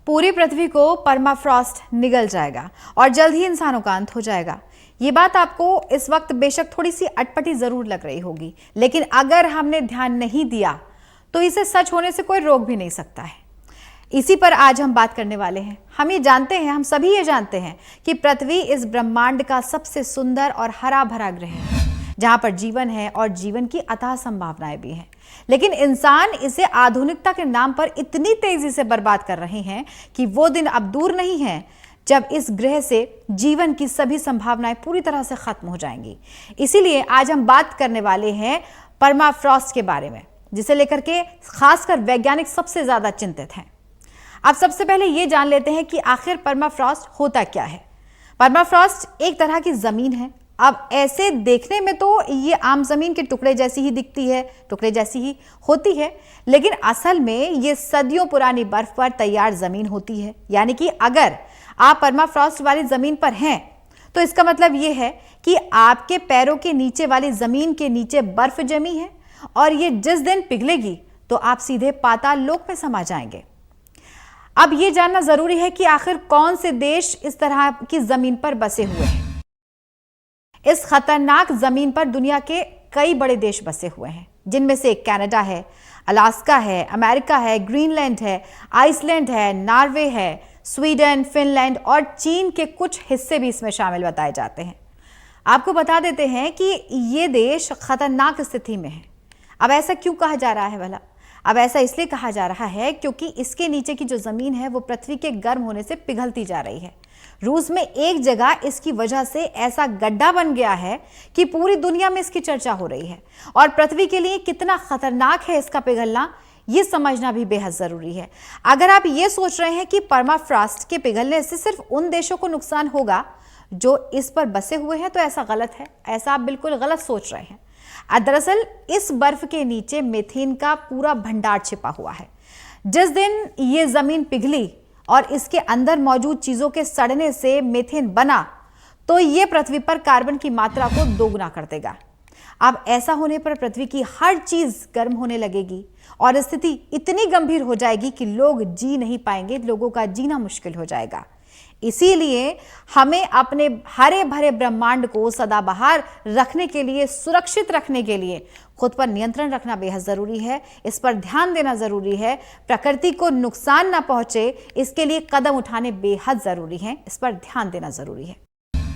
पूरी पृथ्वी को परमाफ्रॉस्ट निगल जाएगा और जल्द ही इंसानों का अंत हो जाएगा। ये बात आपको इस वक्त बेशक थोड़ी सी अटपटी जरूर लग रही होगी, लेकिन अगर हमने ध्यान नहीं दिया तो इसे सच होने से कोई रोक भी नहीं सकता है। इसी पर आज हम बात करने वाले हैं। हम ये जानते हैं, हम सभी ये जानते हैं कि पृथ्वी इस ब्रह्मांड का सबसे सुंदर और हरा भरा ग्रह है, जहां पर जीवन है और जीवन की अथाह संभावनाएं भी हैं। लेकिन इंसान इसे आधुनिकता के नाम पर इतनी तेजी से बर्बाद कर रहे हैं कि वो दिन अब दूर नहीं है जब इस ग्रह से जीवन की सभी संभावनाएं पूरी तरह से खत्म हो जाएंगी। इसीलिए आज हम बात करने वाले हैं परमाफ्रॉस्ट के बारे में, जिसे लेकर के खासकर वैज्ञानिक सबसे ज्यादा चिंतित हैं। अब सबसे पहले ये जान लेते हैं कि आखिर परमाफ्रॉस्ट होता क्या है। परमाफ्रॉस्ट एक तरह की जमीन है। अब ऐसे देखने में तो ये आम जमीन के टुकड़े जैसी ही दिखती है, टुकड़े जैसी ही होती है, लेकिन असल में ये सदियों पुरानी बर्फ पर तैयार जमीन होती है। यानी कि अगर आप परमाफ्रॉस्ट वाली जमीन पर हैं तो इसका मतलब ये है कि आपके पैरों के नीचे वाली जमीन के नीचे बर्फ जमी है और ये जिस दिन पिघलेगी तो आप सीधे पाताल लोक में समा जाएंगे। अब ये जानना जरूरी है कि आखिर कौन से देश इस तरह की जमीन पर बसे हुए हैं। इस खतरनाक जमीन पर दुनिया के कई बड़े देश बसे हुए हैं, जिनमें से कनाडा है, अलास्का है, अमेरिका है, ग्रीनलैंड है, आइसलैंड है, नॉर्वे है, स्वीडन, फिनलैंड और चीन के कुछ हिस्से भी इसमें शामिल बताए जाते हैं। आपको बता देते हैं कि ये देश खतरनाक स्थिति में है। अब ऐसा क्यों कहा जा रहा है भला? अब ऐसा इसलिए कहा जा रहा है क्योंकि इसके नीचे की जो जमीन है वो पृथ्वी के गर्म होने से पिघलती जा रही है। रूस में एक जगह इसकी वजह से ऐसा गड्ढा बन गया है कि पूरी दुनिया में इसकी चर्चा हो रही है। और पृथ्वी के लिए कितना खतरनाक है इसका पिघलना, ये समझना भी बेहद जरूरी है। अगर आप ये सोच रहे हैं कि परमाफ्रॉस्ट के पिघलने से सिर्फ उन देशों को नुकसान होगा जो इस पर बसे हुए हैं, तो ऐसा गलत है। ऐसा आप बिल्कुल गलत सोच रहे हैं। दरअसल इस बर्फ के नीचे मीथेन का पूरा भंडार छिपा हुआ है। जिस दिन ये जमीन पिघली और इसके अंदर मौजूद चीजों के सड़ने से मीथेन बना, तो ये पृथ्वी पर कार्बन की मात्रा को दोगुना कर देगा। अब ऐसा होने पर पृथ्वी की हर चीज गर्म होने लगेगी और स्थिति इतनी गंभीर हो जाएगी कि लोग जी नहीं पाएंगे, लोगों का जीना मुश्किल हो जाएगा। इसीलिए हमें अपने हरे भरे ब्रह्मांड को सदाबहार रखने के लिए, सुरक्षित रखने के लिए खुद पर नियंत्रण रखना बेहद जरूरी है। इस पर ध्यान देना जरूरी है। प्रकृति को नुकसान ना पहुंचे, इसके लिए कदम उठाने बेहद जरूरी हैं। इस पर ध्यान देना जरूरी है।